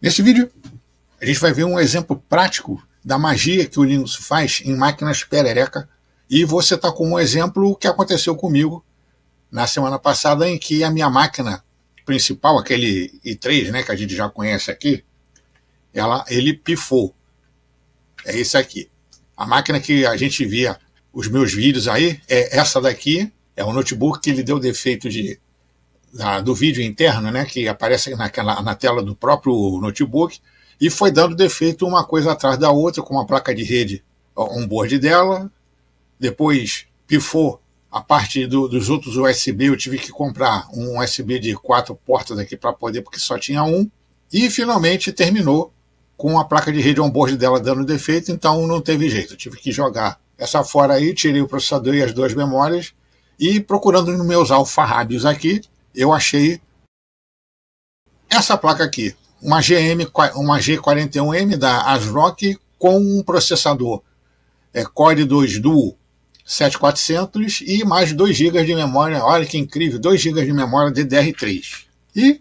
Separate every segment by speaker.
Speaker 1: Nesse vídeo, a gente vai ver um exemplo prático da magia que o Linux faz em máquinas perereca, e vou citar como exemplo o que aconteceu comigo na semana passada, em que a minha máquina principal, aquele i3, né, que a gente já conhece aqui, ele pifou. É esse aqui. A máquina que a gente via os meus vídeos aí é essa daqui, é um notebook que ele deu defeito do vídeo interno, né, que aparece na tela do próprio notebook, e foi dando defeito uma coisa atrás da outra, com a placa de rede on-board dela. Depois pifou a parte dos outros USB, eu tive que comprar um USB de 4 portas aqui para poder, porque só tinha um, e finalmente terminou com a placa de rede on-board dela dando defeito, então não teve jeito, eu tive que jogar essa fora aí, tirei o processador e as duas memórias, e procurando nos meus alfarrábios aqui, eu achei essa placa aqui, uma G41M da ASRock com um processador Core 2 Duo 7400 e mais 2 GB de memória, olha que incrível, 2 GB de memória DDR3. E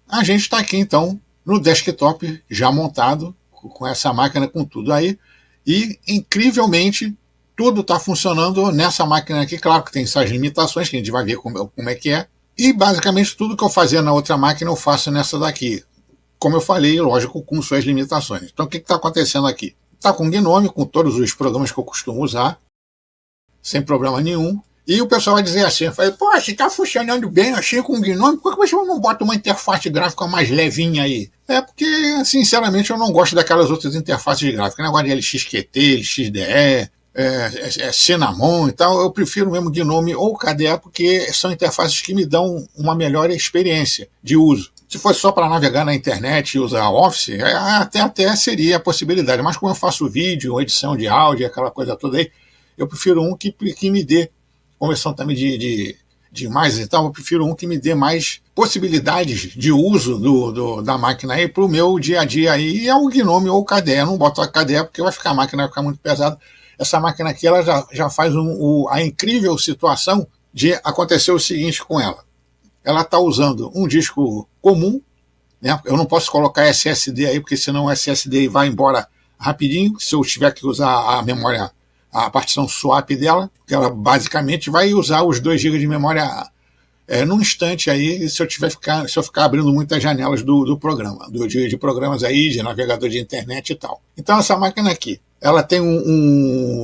Speaker 1: a gente está aqui então no desktop já montado, com essa máquina com tudo aí, e incrivelmente tudo está funcionando nessa máquina aqui. Claro que tem essas limitações, que a gente vai ver como é que é, e basicamente tudo que eu fazia na outra máquina eu faço nessa daqui, como eu falei, lógico, com suas limitações. Então o que está acontecendo aqui? Está com o Gnome, com todos os programas que eu costumo usar, sem problema nenhum. E o pessoal vai dizer assim, pô, se está funcionando bem assim com o Gnome, por que você não bota uma interface gráfica mais levinha aí? É porque, sinceramente, eu não gosto daquelas outras interfaces gráficas, negócio de LXQT, LXDE, Cinnamon e tal. Eu prefiro mesmo Gnome ou KDE, porque são interfaces que me dão uma melhor experiência de uso. Se fosse só para navegar na internet e usar Office, até seria a possibilidade. Mas como eu faço vídeo, edição de áudio, aquela coisa toda aí, eu prefiro um que me dê, conversão também de imagens e tal, eu prefiro um que me dê mais possibilidades de uso da máquina aí para o meu dia a dia aí, e é o Gnome ou o KDE. Eu não boto a KDE porque a máquina vai ficar muito pesada. Essa máquina aqui ela já faz a incrível situação de acontecer o seguinte com ela. Ela está usando um disco comum, né? Eu não posso colocar SSD aí, porque senão o SSD vai embora rapidinho, se eu tiver que usar a memória, a partição swap dela, que ela basicamente vai usar os 2 GB de memória num instante aí, se eu ficar abrindo muitas janelas do programa, de programas aí, de navegador de internet e tal. Então essa máquina aqui, ela tem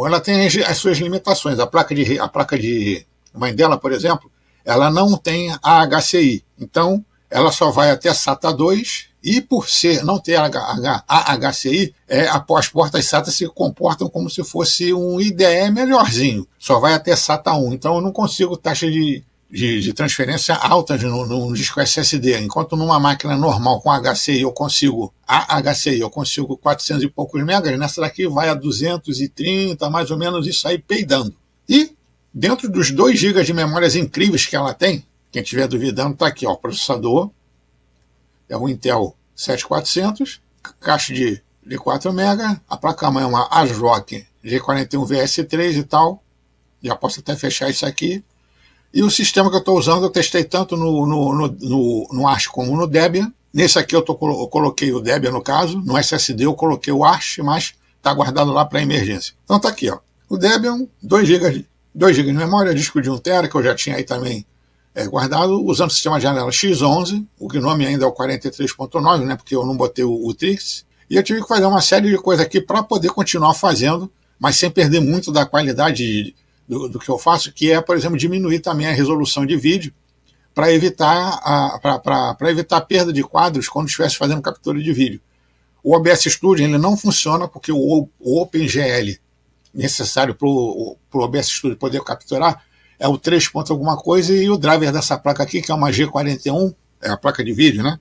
Speaker 1: ela tem as suas limitações. A placa de mãe dela, por exemplo, ela não tem a HCI, então ela só vai até SATA 2, e por não ter a HCI, as portas SATA se comportam como se fosse um IDE melhorzinho, só vai até SATA 1, então eu não consigo taxa de transferência altas no disco SSD, enquanto numa máquina normal com HCI eu consigo 400 e poucos megas, nessa daqui vai a 230, mais ou menos, isso aí peidando. E dentro dos 2 GB de memórias incríveis que ela tem, quem estiver duvidando, está aqui, ó, o processador é um Intel 7400, caixa de 4 MB, a placa-mãe é uma ASRock G41VS3 e tal, já posso até fechar isso aqui, e o sistema que eu estou usando, eu testei tanto no Arch como no Debian. Nesse aqui eu coloquei o Debian, no caso, no SSD eu coloquei o Arch, mas está guardado lá para emergência. Então está aqui, ó, o Debian, 2 GB de memória, disco de 1 TB, que eu já tinha aí também guardado, usando o sistema de janela X11, o Gnome ainda é o 43.9, né, porque eu não botei o Trix, e eu tive que fazer uma série de coisas aqui para poder continuar fazendo, mas sem perder muito da qualidade do que eu faço, que é, por exemplo, diminuir também a resolução de vídeo, para evitar a perda de quadros quando estivesse fazendo captura de vídeo. O OBS Studio ele não funciona porque o OpenGL necessário para o OBS Studio poder capturar é o 3 ponto alguma coisa, e o driver dessa placa aqui, que é uma G41, é a placa de vídeo, né?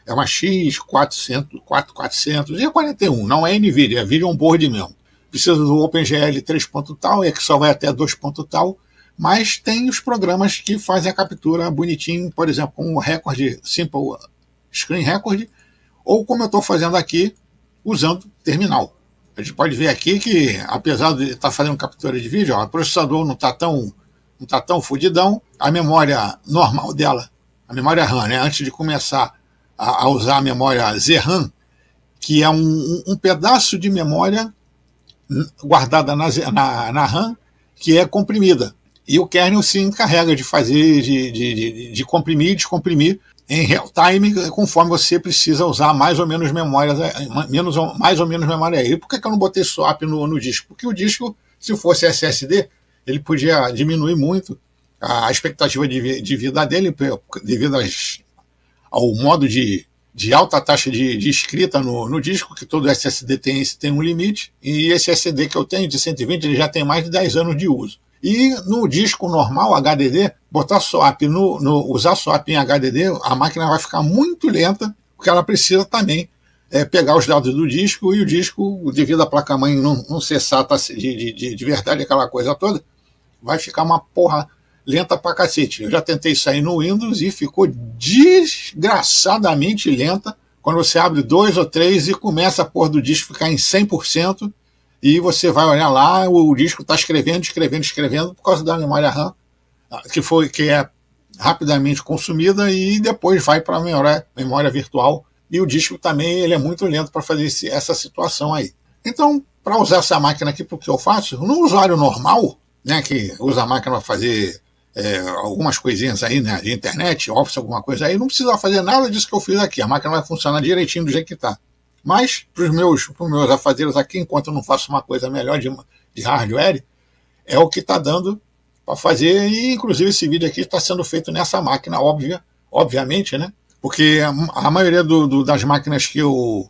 Speaker 1: É uma X400, 4400, G41, não é NVIDIA, é vídeo on-board mesmo. Precisa do OpenGL 3 ponto tal, que só vai até 2 ponto tal, mas tem os programas que fazem a captura bonitinho, por exemplo, com o Record, Simple Screen Record, ou como eu estou fazendo aqui, usando terminal. A gente pode ver aqui que, apesar de estar fazendo captura de vídeo, o processador não está tão fudidão, a memória normal dela, a memória RAM, né, antes de começar a usar a memória ZRAM, que é um pedaço de memória guardada na RAM, que é comprimida. E o kernel se encarrega de fazer, de comprimir e descomprimir em real time, conforme você precisa usar mais ou menos memória, mais ou menos memória aí. Por que eu não botei swap no disco? Porque o disco, se fosse SSD, ele podia diminuir muito a expectativa de vida dele, devido ao modo de alta taxa de escrita no disco, que todo SSD tem um limite, e esse SSD que eu tenho, de 120, ele já tem mais de 10 anos de uso. E no disco normal, HDD, botar swap, usar swap em HDD, a máquina vai ficar muito lenta, porque ela precisa também pegar os dados do disco, e o disco, devido à placa-mãe não ser SATA de verdade, aquela coisa toda, vai ficar uma porra lenta pra cacete. Eu já tentei sair no Windows e ficou desgraçadamente lenta. Quando você abre 2 ou 3 e começa a porra do disco ficar em 100%, e você vai olhar lá, o disco está escrevendo por causa da memória RAM, que é rapidamente consumida, e depois vai para a memória virtual, e o disco também ele é muito lento para fazer essa situação aí. Então, para usar essa máquina aqui, porque eu faço, no usuário normal, né, que usa a máquina para fazer algumas coisinhas aí, né, de internet, Office, alguma coisa aí, não precisa fazer nada disso que eu fiz aqui, a máquina vai funcionar direitinho do jeito que está. Mas, para os meus afazeres aqui, enquanto eu não faço uma coisa melhor de hardware, é o que está dando para fazer, e inclusive esse vídeo aqui está sendo feito nessa máquina, obviamente, né? Porque a maioria das máquinas que eu,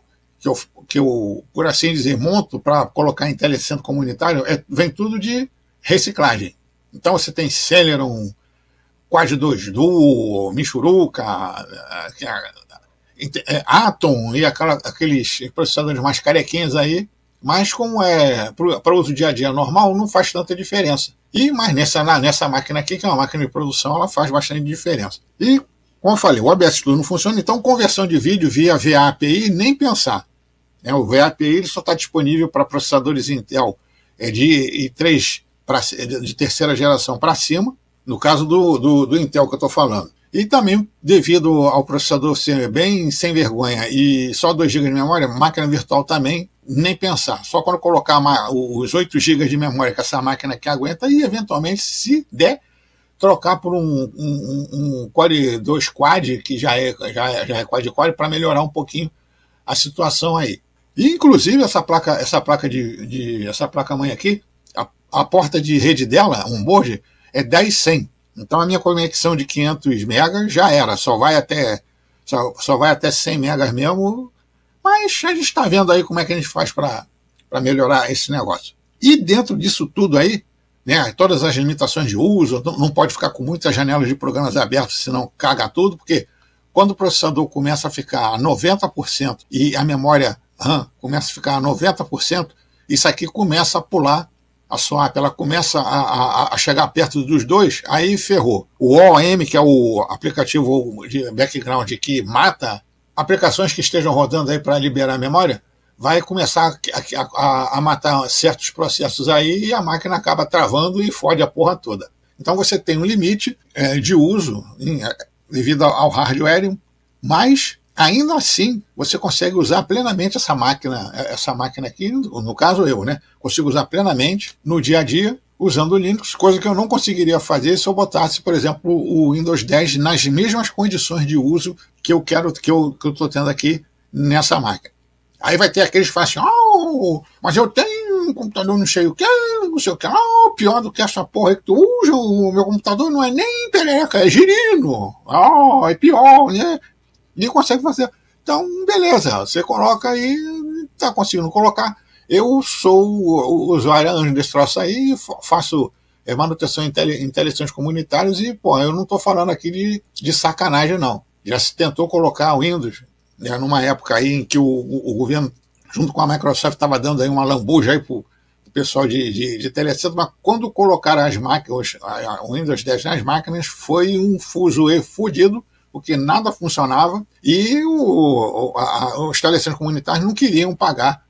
Speaker 1: por assim dizer, monto para colocar em telecentro comunitário, vem tudo de reciclagem. Então você tem Celeron, Quad 2 Duo, Michuruca, Atom e aqueles processadores mais carequinhos aí, mas como é para uso dia a dia normal, não faz tanta diferença. Mas nessa máquina aqui, que é uma máquina de produção, ela faz bastante diferença. E, como eu falei, o OBS Studio não funciona, então conversão de vídeo via VA-API, nem pensar. O VA-API ele só está disponível para processadores Intel de i3 de terceira geração para cima, no caso do Intel que eu estou falando. E também, devido ao processador ser bem sem vergonha e só 2 GB de memória, máquina virtual também, nem pensar. Só quando colocar os 8 GB de memória que essa máquina aqui aguenta, e eventualmente, se der, trocar por um Core 2 Quad, que já é quad-core, para melhorar um pouquinho a situação aí. E, inclusive, essa placa-mãe aqui, a porta de rede dela, onboard, é 10/100. Então a minha conexão de 500 megas já era, só vai até 100 megas mesmo, mas a gente está vendo aí como é que a gente faz para melhorar esse negócio. E dentro disso tudo aí, né, todas as limitações de uso, não pode ficar com muitas janelas de programas abertos, senão caga tudo, porque quando o processador começa a ficar a 90% e a memória RAM começa a ficar a 90%, isso aqui começa a pular. A swap, ela começa a chegar perto dos dois, aí ferrou. O OOM, que é o aplicativo de background que mata aplicações que estejam rodando aí para liberar a memória, vai começar a matar certos processos aí, e a máquina acaba travando e fode a porra toda. Então você tem um limite de uso devido ao hardware, mas ainda assim você consegue usar plenamente essa máquina aqui, no caso eu, né? Consigo usar plenamente no dia a dia usando o Linux, coisa que eu não conseguiria fazer se eu botasse, por exemplo, o Windows 10 nas mesmas condições de uso que eu estou tendo aqui nessa máquina. Aí vai ter aqueles que falam assim, mas eu tenho um computador não sei o que, pior do que essa porra aí que tu usa, o meu computador não é nem perereca, é girino, é pior, né? E consegue fazer. Então, beleza, você coloca aí, tá conseguindo colocar. Eu sou o usuário anjo desse troço aí, faço manutenção em telecentros comunitários e, pô, eu não estou falando aqui de sacanagem, não. Já se tentou colocar o Windows, né, numa época aí em que o governo, junto com a Microsoft, estava dando aí uma lambuja aí pro pessoal de telecentro, mas quando colocaram as máquinas, o Windows 10 nas máquinas, foi um fuzuê fudido, porque nada funcionava, e os telecentros comunitários não queriam pagar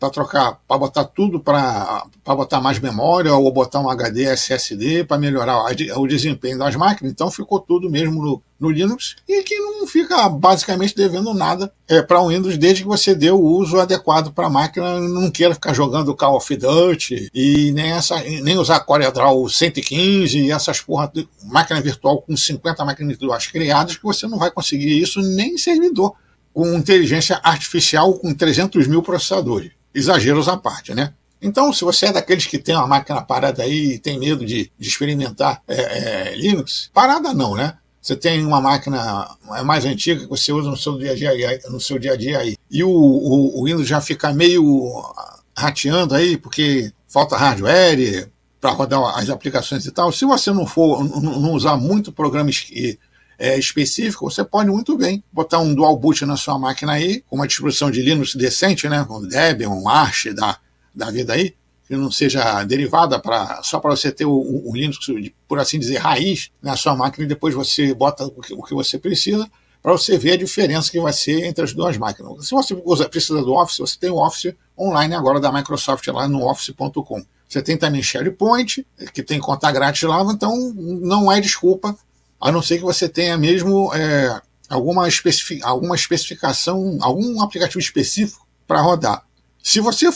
Speaker 1: trocar, para botar tudo, para botar mais memória ou botar um HD SSD para melhorar o desempenho das máquinas. Então ficou tudo mesmo no Linux, e que não fica basicamente devendo nada para o Windows, desde que você dê o uso adequado para a máquina, não queira ficar jogando Call of Duty e nem usar CorelDRAW 115 e essas porra de máquina virtual com 50 máquinas virtuais criadas, que você não vai conseguir isso nem em servidor com inteligência artificial com 300 mil processadores. Exageros à parte, né? Então, se você é daqueles que tem uma máquina parada aí e tem medo de experimentar Linux, parada não, né? Você tem uma máquina mais antiga que você usa no seu dia a dia aí, e o Windows já fica meio rateando aí, porque falta hardware para rodar as aplicações e tal. Se você não usar muito programa específico, você pode muito bem botar um dual boot na sua máquina aí, com uma distribuição de Linux decente, né? Com Debian, um Arch da vida aí, que não seja derivada só para você ter o Linux, por assim dizer, raiz na sua máquina, e depois você bota o que você precisa, para você ver a diferença que vai ser entre as duas máquinas. Se você precisa do Office, você tem o Office online agora da Microsoft lá no office.com. Você tem também SharePoint, que tem conta grátis lá, então não é desculpa, a não ser que você tenha mesmo alguma especificação, algum aplicativo específico para rodar. Se você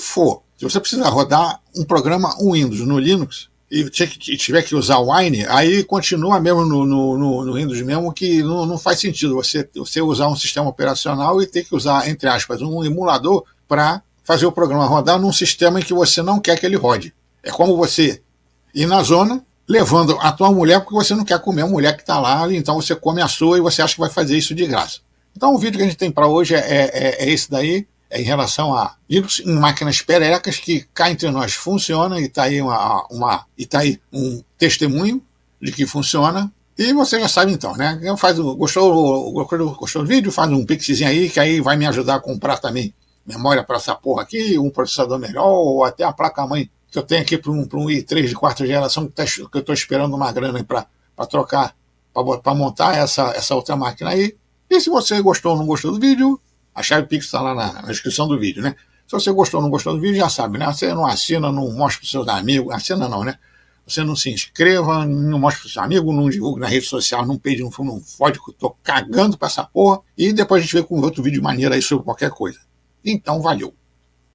Speaker 1: precisar rodar um programa Windows no Linux e tiver que usar o Wine, aí continua mesmo no Windows mesmo, que não faz sentido você usar um sistema operacional e ter que usar, entre aspas, um emulador para fazer o programa rodar num sistema em que você não quer que ele rode. É como você ir na zona levando a tua mulher, porque você não quer comer a mulher que está lá, então você come a sua e você acha que vai fazer isso de graça. Então o vídeo que a gente tem para hoje é esse daí, em relação a Linux em máquinas perecas, que cá entre nós funciona, e está aí, um testemunho de que funciona. E você já sabe então, né? Gostou do vídeo? Faz um pixzinho aí, que aí vai me ajudar a comprar também memória para essa porra aqui, um processador melhor, ou até a placa-mãe que eu tenho aqui para um i3 de quarta geração, que eu estou esperando uma grana para trocar, para montar essa outra máquina aí. E se você gostou ou não gostou do vídeo, a chave Pix está lá na descrição do vídeo, né? Se você gostou ou não gostou do vídeo, já sabe, né? Você não assina, não mostra para os seus amigos, assina não, né? Você não se inscreva, não mostra para os seus amigos, não divulga na rede social, não pede, não fode, que eu tô cagando para essa porra. E depois a gente vê com outro vídeo maneiro aí sobre qualquer coisa. Então, valeu!